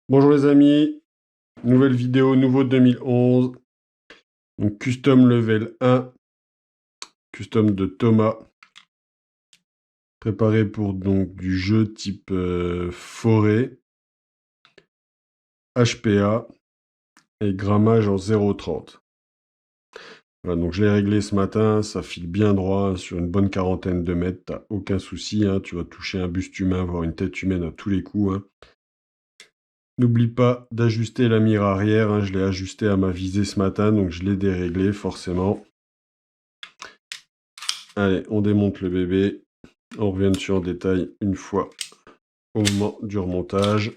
Bonjour les amis, nouvelle vidéo, nouveau 2011, donc custom level 1, custom de Thomas, préparé pour donc du jeu type forêt, HPA et grammage en 0,30. Voilà, donc je l'ai réglé ce matin, ça file bien droit hein, sur une bonne quarantaine de mètres, t'as aucun souci, hein, tu vas toucher un buste humain, voire une tête humaine à tous les coups. Hein. N'oublie pas d'ajuster la mire arrière, hein, je l'ai ajusté à ma visée ce matin, donc je l'ai déréglé forcément. Allez, on démonte le bébé. On revient dessus en détail une fois au moment du remontage.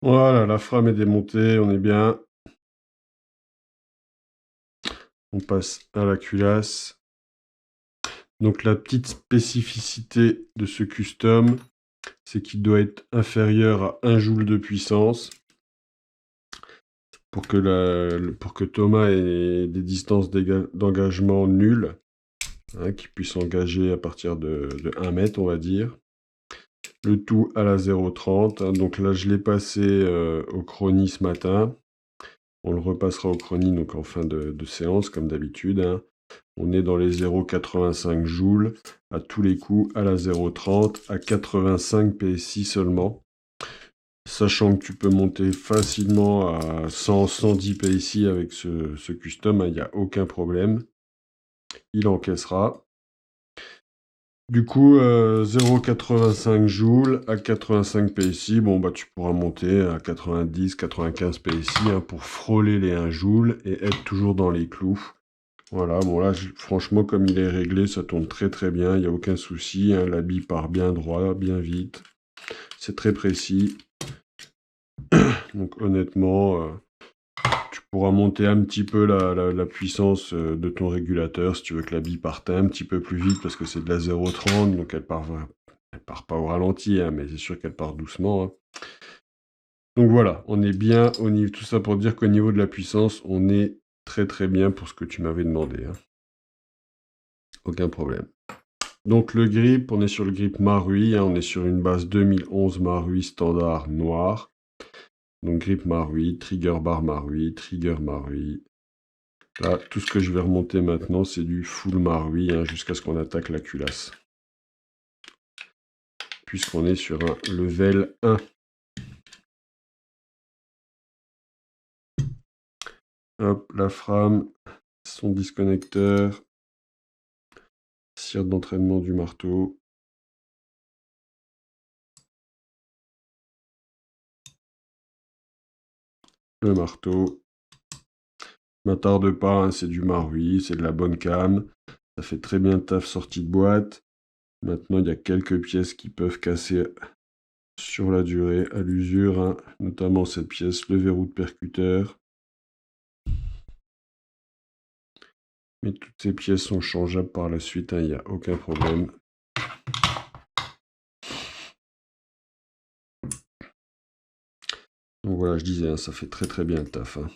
Voilà, la frame est démontée, on est bien. On passe à la culasse. Donc la petite spécificité de ce custom, c'est qu'il doit être inférieur à 1 joule de puissance pour que Thomas ait des distances d'engagement nulles, hein, qu'il puisse engager à partir de 1 mètre, on va dire. Le tout à la 0,30. Hein, donc là, je l'ai passé au chronie ce matin. On le repassera au chronie donc en fin de séance, comme d'habitude. Hein. On est dans les 0,85 joules à tous les coups, à la 0,30, à 85 PSI seulement. Sachant que tu peux monter facilement à 100-110 PSI avec ce custom, il n'y a aucun problème. Il encaissera. Du coup, 0,85 joules à 85 PSI, bon bah tu pourras monter à 90-95 PSI hein, pour frôler les 1 joule et être toujours dans les clous. Voilà, bon là, franchement, comme il est réglé, ça tourne très très bien, il n'y a aucun souci. Hein, la bille part bien droit, bien vite. C'est très précis. Donc honnêtement, tu pourras monter un petit peu la puissance de ton régulateur si tu veux que la bille parte un petit peu plus vite parce que c'est de la 0,30, donc elle part pas au ralenti, hein, mais c'est sûr qu'elle part doucement. Hein. Donc voilà, on est bien au niveau, tout ça pour dire qu'au niveau de la puissance, on est très très bien pour ce que tu m'avais demandé. Hein. Aucun problème. Donc le grip, on est sur le grip Marui, hein, on est sur une base 2011 Marui standard noir. Donc grip Marui, trigger bar Marui, trigger Marui. Là, tout ce que je vais remonter maintenant, c'est du full Marui, hein, jusqu'à ce qu'on attaque la culasse. Puisqu'on est sur un level 1. Hop, la frame, son disconnecteur, cire d'entraînement du marteau. Le marteau. M'attarde pas, hein, c'est du Marui, c'est de la bonne cam. Ça fait très bien le taf sortie de boîte. Maintenant, il y a quelques pièces qui peuvent casser sur la durée à l'usure, hein, notamment cette pièce, le verrou de percuteur. Mais toutes ces pièces sont changeables par la suite, hein, il n'y a aucun problème. Donc voilà, je disais, hein, ça fait très très bien le taf. Hein.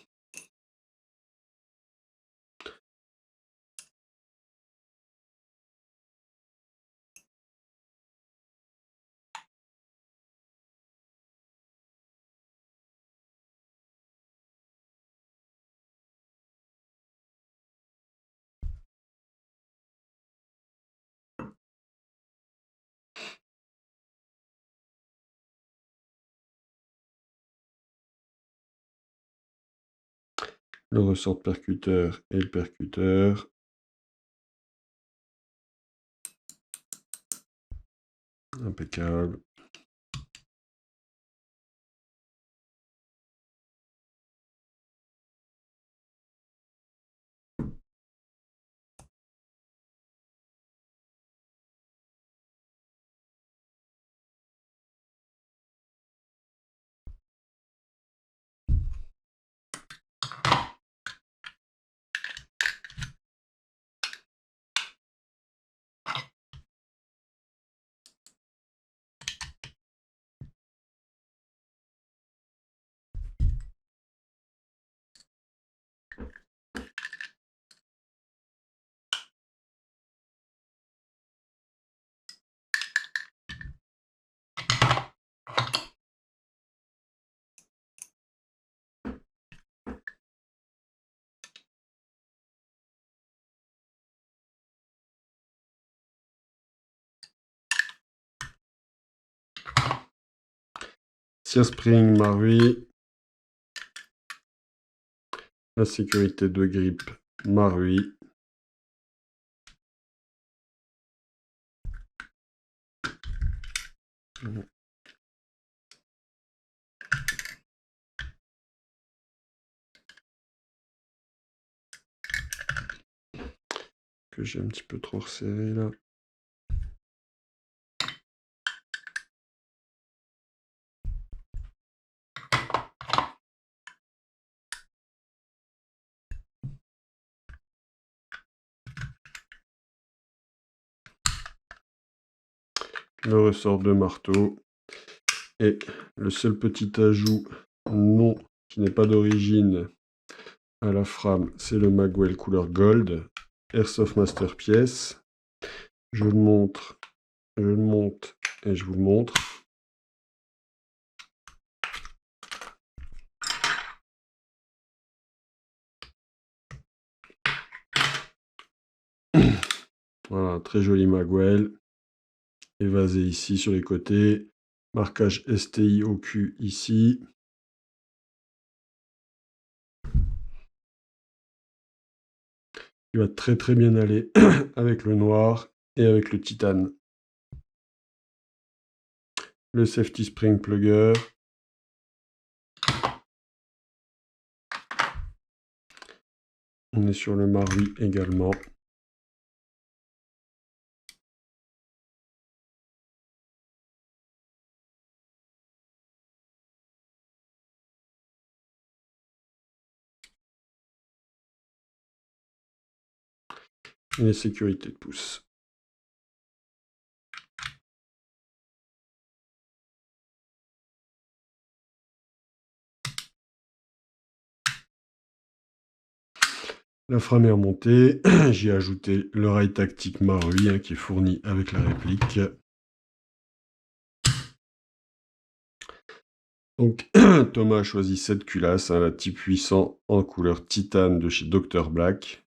Le ressort de percuteur et le percuteur. Impeccable. Cire spring Marui. La sécurité de grippe Marui. Que j'ai un petit peu trop resserré là. Le ressort de marteau. Et le seul petit ajout non qui n'est pas d'origine à la frame, c'est le Magwell couleur gold, Airsoft Master pièce. Je le montre, je le monte et je vous le montre. Voilà, très joli Magwell. Évasé ici sur les côtés. Marquage STI au cul ici. Il va très très bien aller avec le noir et avec le titane. Le safety spring plugger. On est sur le Marui également. Et les sécurités de pouce. La frame est remontée. J'ai ajouté le rail tactique Marui hein, qui est fourni avec la réplique. Donc Thomas a choisi cette culasse, hein, la type 800 en couleur titane de chez Dr Black.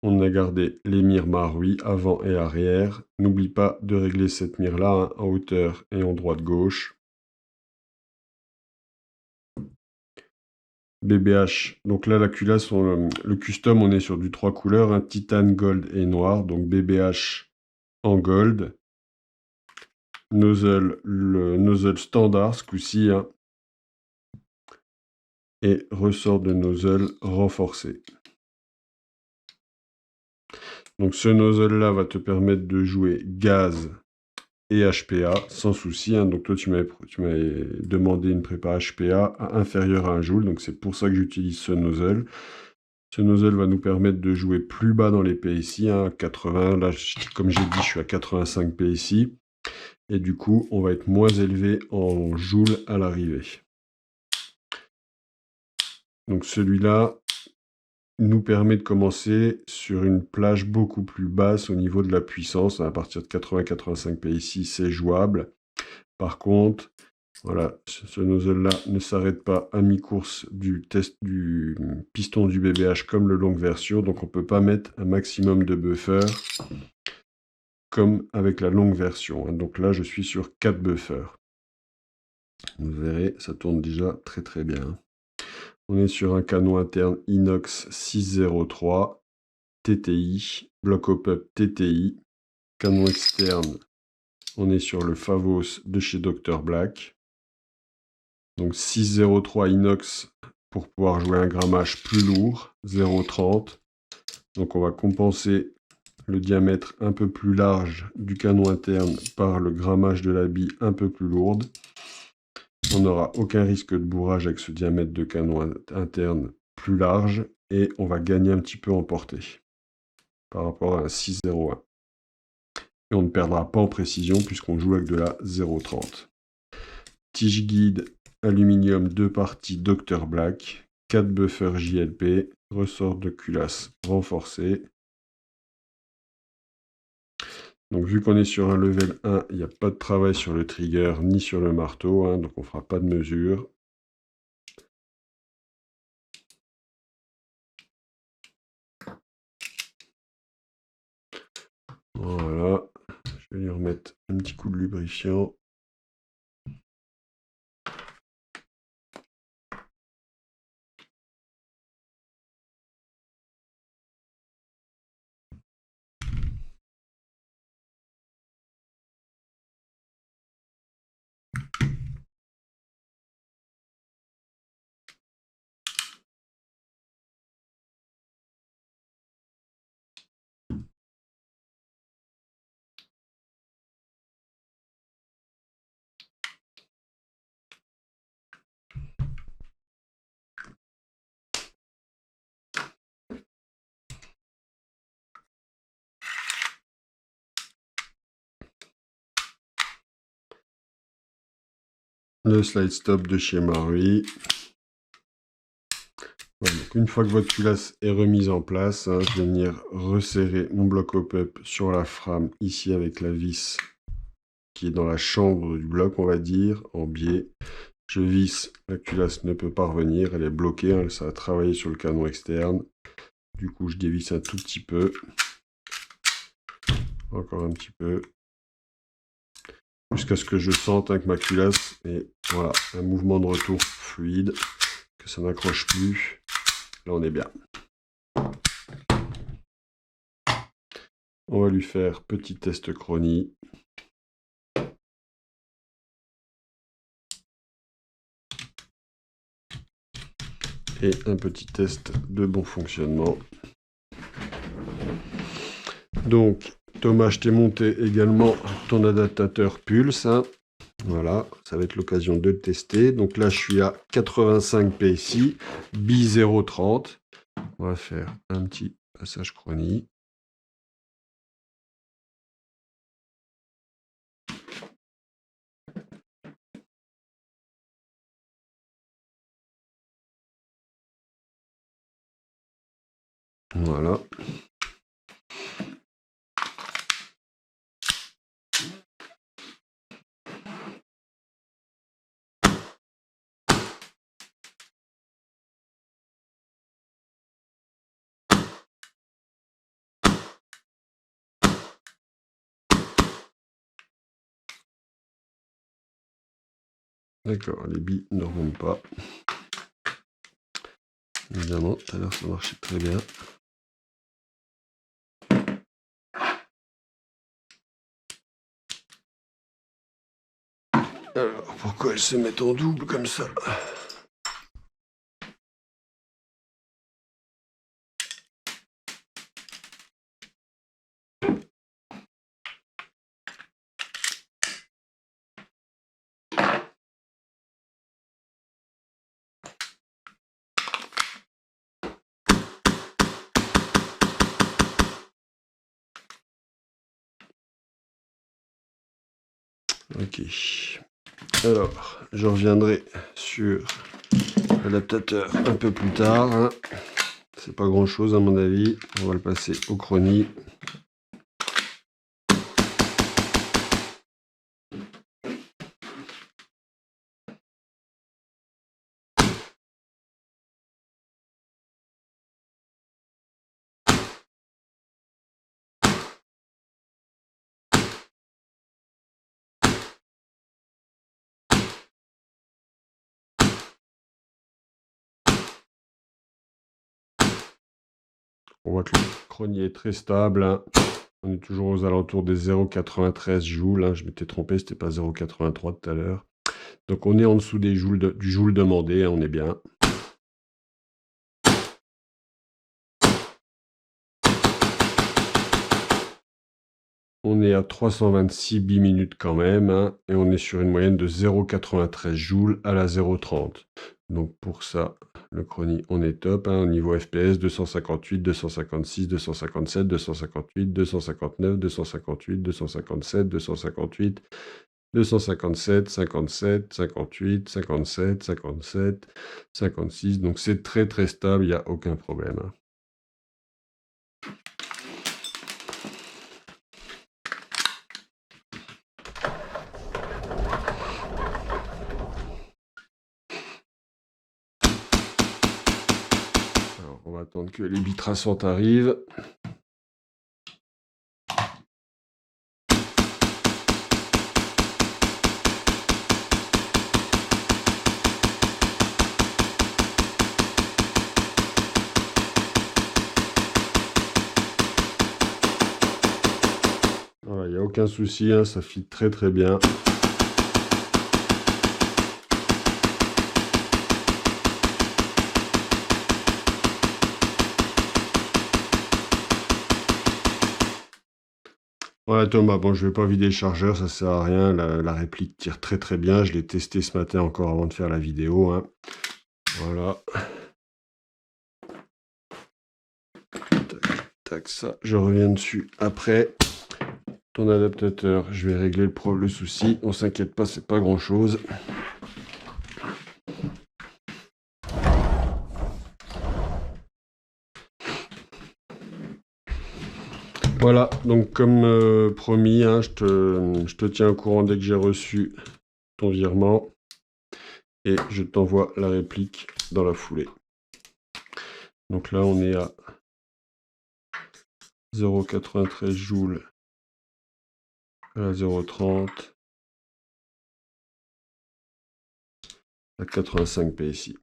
On a gardé les mires Marui avant et arrière. N'oublie pas de régler cette mire-là hein, en hauteur et en droite-gauche. BBH. Donc là, la culasse, le custom, on est sur du 3 couleurs, un titane, gold et noir. Donc BBH en gold. Nozzle, le nozzle standard ce coup-ci. Hein. Et ressort de nozzle renforcé. Donc ce nozzle-là va te permettre de jouer gaz et HPA sans souci. Hein. Donc toi, tu m'avais demandé une prépa HPA inférieure à 1 joule. Donc c'est pour ça que j'utilise ce nozzle. Ce nozzle va nous permettre de jouer plus bas dans les PSI, hein, 80. Là, comme j'ai dit, je suis à 85 PSI. Et du coup, on va être moins élevé en joules à l'arrivée. Donc celui-là nous permet de commencer sur une plage beaucoup plus basse au niveau de la puissance. À partir de 80-85 PSI, c'est jouable. Par contre, voilà, ce nozzle-là ne s'arrête pas à mi-course du test du piston du BBH comme le longue version, donc on ne peut pas mettre un maximum de buffer comme avec la longue version. Hein. Donc là, je suis sur 4 buffers. Vous verrez, ça tourne déjà très très bien. On est sur un canon interne inox 603 TTI, bloc hop-up TTI, canon externe. On est sur le Favos de chez Dr Black. Donc 603 inox pour pouvoir jouer un grammage plus lourd, 0,30. Donc on va compenser le diamètre un peu plus large du canon interne par le grammage de la bille un peu plus lourde. On n'aura aucun risque de bourrage avec ce diamètre de canon interne plus large et on va gagner un petit peu en portée par rapport à un 6,01. Et on ne perdra pas en précision puisqu'on joue avec de la 0,30. Tige guide aluminium 2 parties Dr Black, 4 buffers JLP, ressort de culasse renforcé. Donc vu qu'on est sur un level 1, il n'y a pas de travail sur le trigger ni sur le marteau, hein, donc on ne fera pas de mesure. Voilà, je vais lui remettre un petit coup de lubrifiant. Le slide stop de chez Marui. Voilà, donc une fois que votre culasse est remise en place, hein, je vais venir resserrer mon bloc hop-up sur la frame ici avec la vis qui est dans la chambre du bloc, on va dire, en biais. Je visse, la culasse ne peut pas revenir, elle est bloquée, hein, ça a travaillé sur le canon externe. Du coup, je dévisse un tout petit peu. Encore un petit peu. Jusqu'à ce que je sente hein, que ma culasse est voilà, un mouvement de retour fluide, que ça n'accroche plus. Là, on est bien. On va lui faire petit test chronie. Et un petit test de bon fonctionnement. Donc, Thomas, je t'ai monté également ton adaptateur Pulse. Hein. Voilà, ça va être l'occasion de le tester. Donc là, je suis à 85 PSI, BI 0,30. On va faire un petit passage chronie. Voilà. D'accord, les billes ne remontent pas. Évidemment, tout à l'heure ça marchait très bien. Alors, pourquoi elles se mettent en double comme ça? Ok. Alors, je reviendrai sur l'adaptateur un peu plus tard. Hein. C'est pas grand chose à mon avis. On va le passer au chrony. On voit que le chrony est très stable. Hein. On est toujours aux alentours des 0,93 joules. Hein. Je m'étais trompé, c'était pas 0,83 tout à l'heure. Donc on est en dessous des joules du joule demandé. Hein. On est bien. On est à 326 biminutes quand même, hein, et on est sur une moyenne de 0,93 joules à la 0,30. Donc pour ça, le chrony, on est top. Hein, au niveau FPS, 258, 256, 257, 258, 259, 258, 257, 258, 257, 57, 58, 57, 57, 56. Donc c'est très très stable, il n'y a aucun problème. Hein. On va attendre que les bits traçantes arrivent. Voilà, il n'y a aucun souci, hein, ça fit très très bien. Ouais Thomas, bon je vais pas vider le chargeur, ça sert à rien, la réplique tire très très bien, je l'ai testé ce matin encore avant de faire la vidéo. Hein. Voilà. Tac, tac, ça, je reviens dessus après. Ton adaptateur, je vais régler le souci, on s'inquiète pas, c'est pas grand chose. Voilà, donc comme promis, hein, je te tiens au courant dès que j'ai reçu ton virement et je t'envoie la réplique dans la foulée. Donc là, on est à 0,93 joules à 0,30 à 85 PSI.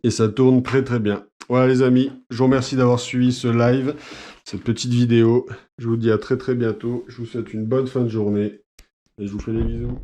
Et ça tourne très très bien. Voilà les amis, je vous remercie d'avoir suivi ce live, cette petite vidéo. Je vous dis à très très bientôt. Je vous souhaite une bonne fin de journée et je vous fais des bisous.